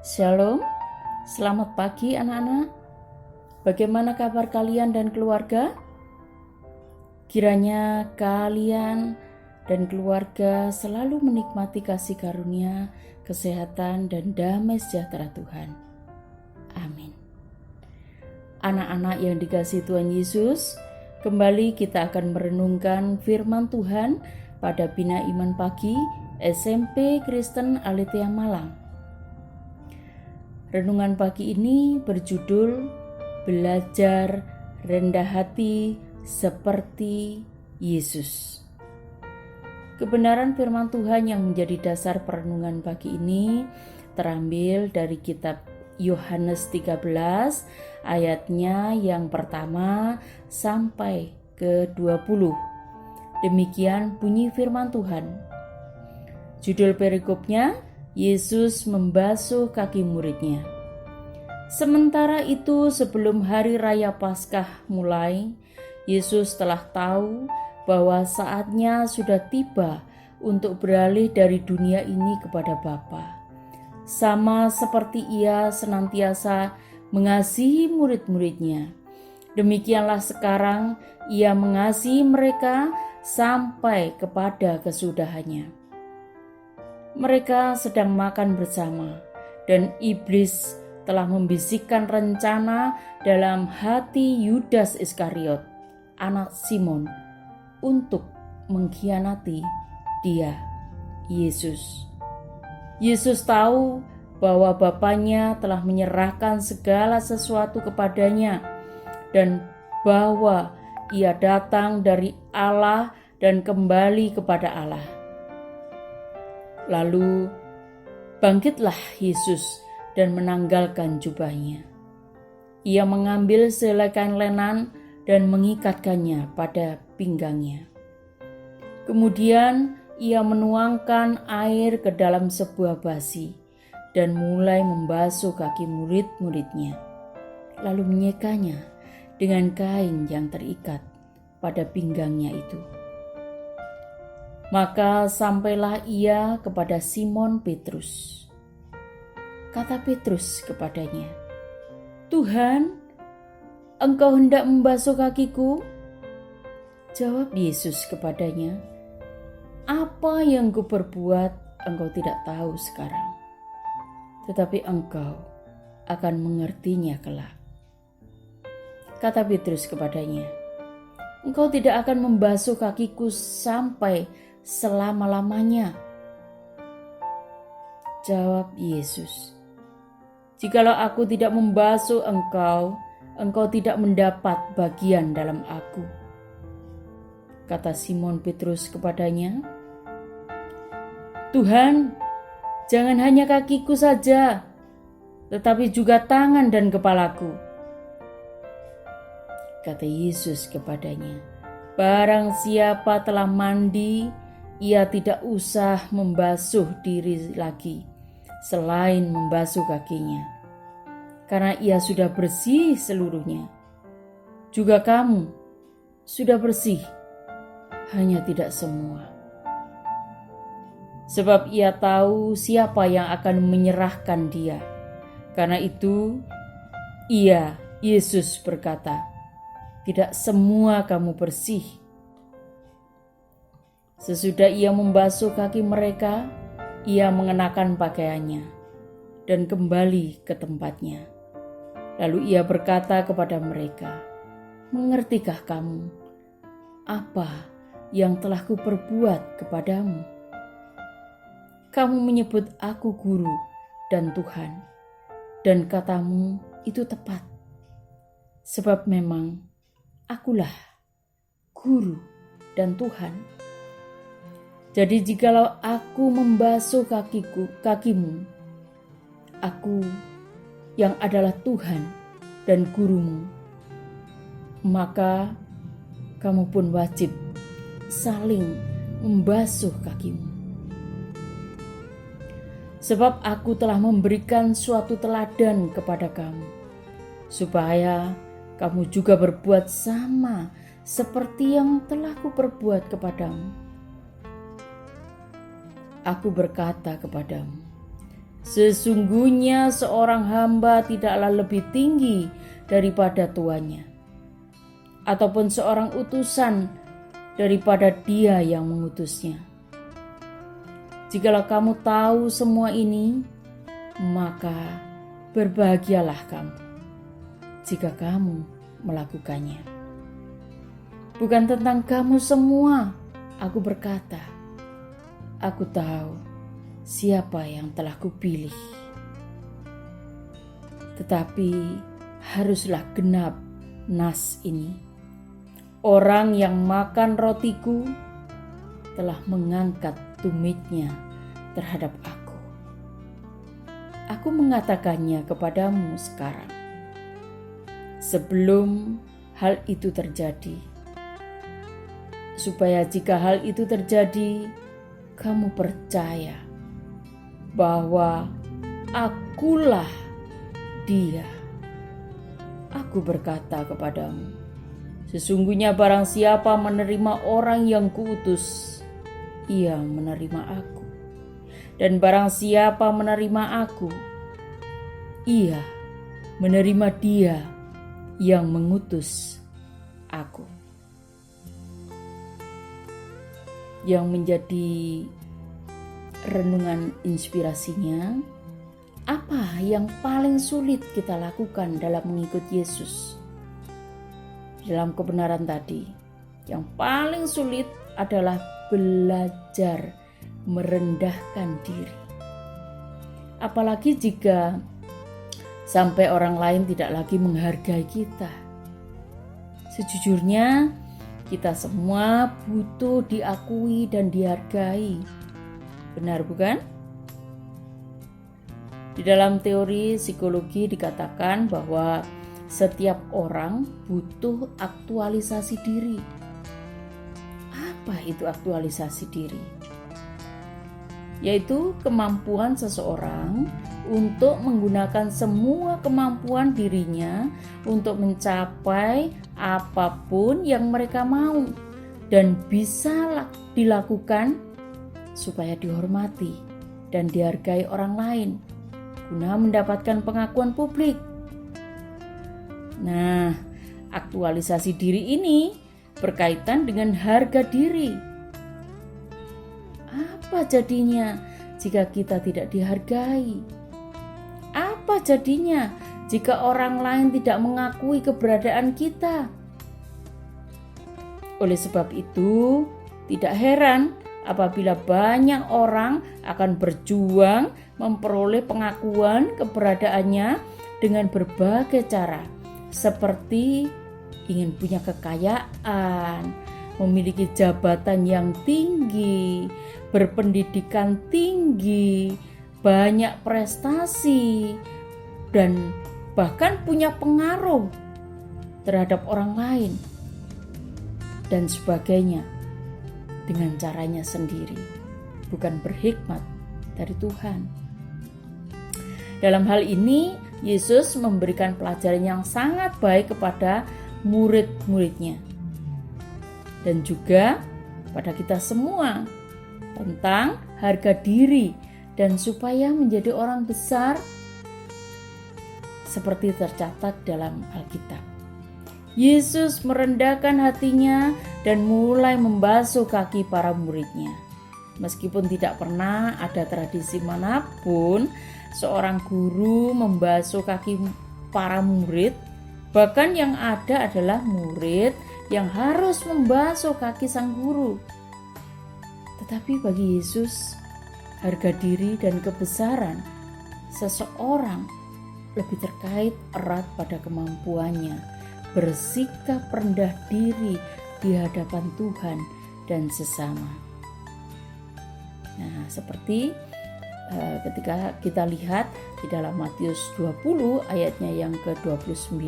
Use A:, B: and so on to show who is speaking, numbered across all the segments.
A: Shalom, selamat pagi anak-anak. Bagaimana kabar kalian dan keluarga? Kiranya kalian dan keluarga selalu menikmati kasih karunia, kesehatan, dan damai sejahtera Tuhan. Amin. Anak-anak yang dikasihi Tuhan Yesus, kembali kita akan merenungkan firman Tuhan pada Bina Iman Pagi SMP Kristen Aletheia Malang. Renungan pagi ini berjudul Belajar Rendah Hati Seperti Yesus. Kebenaran firman Tuhan yang menjadi dasar perenungan pagi ini terambil dari kitab Yohanes 13 ayatnya yang pertama sampai ke-20. Demikian bunyi firman Tuhan. Judul perikopnya, Yesus membasuh kaki muridnya. Sementara itu, sebelum hari raya Paskah mulai, Yesus telah tahu bahwa saatnya sudah tiba untuk beralih dari dunia ini kepada Bapa. Sama seperti Ia senantiasa mengasihi murid-muridnya, demikianlah sekarang Ia mengasihi mereka sampai kepada kesudahannya. Mereka sedang makan bersama, dan iblis telah membisikkan rencana dalam hati Yudas Iskariot, anak Simon, untuk mengkhianati Dia, Yesus. Yesus tahu bahwa Bapanya telah menyerahkan segala sesuatu kepadanya, dan bahwa Ia datang dari Allah dan kembali kepada Allah. Lalu bangkitlah Yesus dan menanggalkan jubahnya. Ia mengambil sehelai kain lenan dan mengikatkannya pada pinggangnya. Kemudian ia menuangkan air ke dalam sebuah basi dan mulai membasuh kaki murid-muridnya, lalu menyekanya dengan kain yang terikat pada pinggangnya itu. Maka sampailah ia kepada Simon Petrus. Kata Petrus kepadanya, "Tuhan, Engkau hendak membasuh kakiku?" Jawab Yesus kepadanya, "Apa yang kuperbuat engkau tidak tahu sekarang, tetapi engkau akan mengertinya kelak." Kata Petrus kepadanya, "Engkau tidak akan membasuh kakiku sampai selama-lamanya." Jawab Yesus, "Jikalau aku tidak membasuh engkau tidak mendapat bagian dalam aku." Kata Simon Petrus kepadanya, "Tuhan, jangan hanya kakiku saja, tetapi juga tangan dan kepalaku." Kata Yesus kepadanya, "Barang siapa telah mandi, ia tidak usah membasuh diri lagi selain membasuh kakinya, karena ia sudah bersih seluruhnya. Juga kamu sudah bersih, hanya tidak semua." Sebab ia tahu siapa yang akan menyerahkan dia. Karena itu, ia, Yesus berkata, "Tidak semua kamu bersih." Sesudah ia membasuh kaki mereka, ia mengenakan pakaiannya dan kembali ke tempatnya. Lalu ia berkata kepada mereka, "Mengertikah kamu apa yang telah kuperbuat kepadamu? Kamu menyebut aku guru dan Tuhan, dan katamu itu tepat. Sebab memang akulah guru dan Tuhan. Jadi jikalau aku membasuh kakimu, aku yang adalah Tuhan dan gurumu, maka kamu pun wajib saling membasuh kakimu. Sebab aku telah memberikan suatu teladan kepada kamu, supaya kamu juga berbuat sama seperti yang telah kuperbuat kepadamu. Aku berkata kepadamu, Sesungguhnya seorang hamba tidaklah lebih tinggi daripada tuannya, ataupun seorang utusan daripada dia yang mengutusnya. Jikalau kamu tahu semua ini, maka berbahagialah kamu jika kamu melakukannya. Bukan tentang kamu semua aku berkata, aku tahu siapa yang telah kupilih. Tetapi haruslah genap nas ini. Orang yang makan rotiku telah mengangkat tumitnya terhadap aku. Aku mengatakannya kepadamu sekarang, sebelum hal itu terjadi, supaya jika hal itu terjadi, kamu percaya bahwa akulah dia. Aku berkata kepadamu, sesungguhnya barang siapa menerima orang yang kuutus, ia menerima aku. Dan barang siapa menerima aku, ia menerima dia yang mengutus aku. Yang menjadi renungan inspirasinya, apa yang paling sulit kita lakukan dalam mengikut Yesus? Dalam kebenaran tadi, yang paling sulit adalah belajar merendahkan diri. Apalagi jika sampai orang lain tidak lagi menghargai kita. Sejujurnya, kita semua butuh diakui dan dihargai. Benar bukan? Di dalam teori psikologi dikatakan bahwa setiap orang butuh aktualisasi diri. Apa itu aktualisasi diri? Yaitu kemampuan seseorang untuk menggunakan semua kemampuan dirinya untuk mencapai apapun yang mereka mau dan bisa dilakukan supaya dihormati dan dihargai orang lain guna mendapatkan pengakuan publik. Nah, aktualisasi diri ini berkaitan dengan harga diri. Apa jadinya jika kita tidak dihargai? Apa jadinya jika orang lain tidak mengakui keberadaan kita? Oleh sebab itu, tidak heran apabila banyak orang akan berjuang memperoleh pengakuan keberadaannya dengan berbagai cara, seperti ingin punya kekayaan, memiliki jabatan yang tinggi, berpendidikan tinggi, banyak prestasi, dan bahkan punya pengaruh terhadap orang lain, dan sebagainya. Dengan caranya sendiri, bukan berhikmat dari Tuhan. Dalam hal ini, Yesus memberikan pelajaran yang sangat baik kepada murid-muridnya dan juga pada kita semua tentang harga diri dan supaya menjadi orang besar seperti tercatat dalam Alkitab. Yesus merendahkan hatinya dan mulai membasuh kaki para muridnya. Meskipun tidak pernah ada tradisi manapun seorang guru membasuh kaki para murid, bahkan yang ada adalah murid yang harus membasuh kaki sang guru. Tetapi bagi Yesus, harga diri dan kebesaran seseorang lebih terkait erat pada kemampuannya bersikap rendah diri di hadapan Tuhan dan sesama. Nah, seperti ketika kita lihat di dalam Matius 20 ayatnya yang ke-29.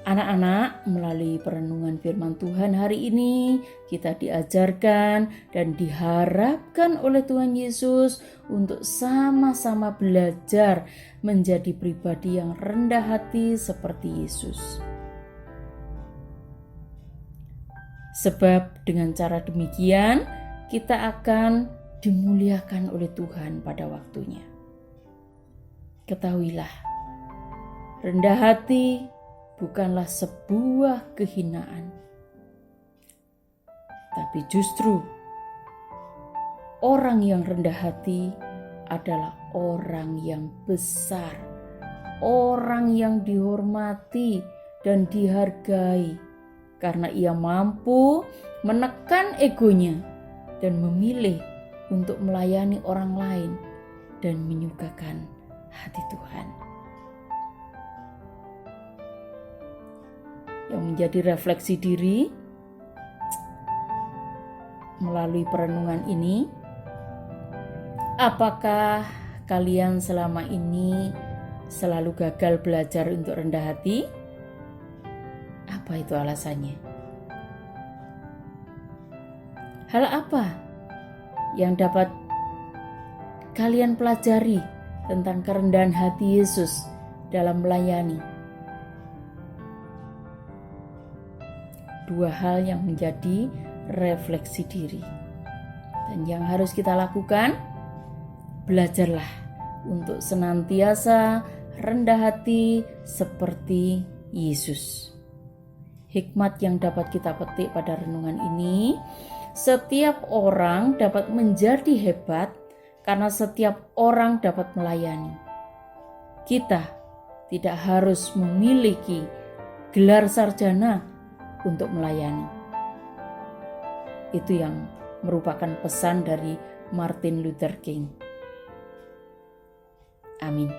A: Anak-anak, melalui perenungan firman Tuhan hari ini, kita diajarkan dan diharapkan oleh Tuhan Yesus untuk sama-sama belajar menjadi pribadi yang rendah hati seperti Yesus. Sebab dengan cara demikian, kita akan dimuliakan oleh Tuhan pada waktunya. Ketahuilah, rendah hati bukanlah sebuah kehinaan, tapi justru orang yang rendah hati adalah orang yang besar, orang yang dihormati dan dihargai karena ia mampu menekan egonya dan memilih untuk melayani orang lain dan menyukakan hati Tuhan. Yang menjadi refleksi diri melalui perenungan ini, apakah kalian selama ini selalu gagal belajar untuk rendah hati? Apa itu alasannya? Hal apa yang dapat kalian pelajari tentang kerendahan hati Yesus dalam melayani? Dua hal yang menjadi refleksi diri. Dan yang harus kita lakukan, belajarlah untuk senantiasa rendah hati seperti Yesus. Hikmat yang dapat kita petik pada renungan ini, setiap orang dapat menjadi hebat karena setiap orang dapat melayani. Kita tidak harus memiliki gelar sarjana untuk melayani. Itu yang merupakan pesan dari Martin Luther King. Amin.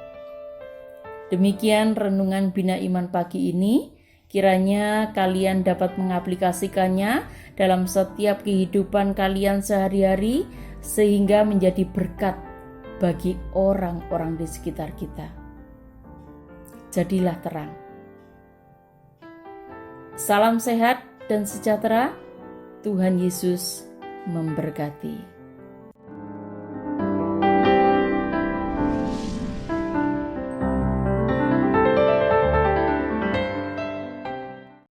A: Demikian renungan Bina Iman pagi ini. Kiranya kalian dapat mengaplikasikannya dalam setiap kehidupan kalian sehari-hari sehingga menjadi berkat bagi orang-orang di sekitar kita. Jadilah terang. Salam sehat dan sejahtera. Tuhan Yesus memberkati.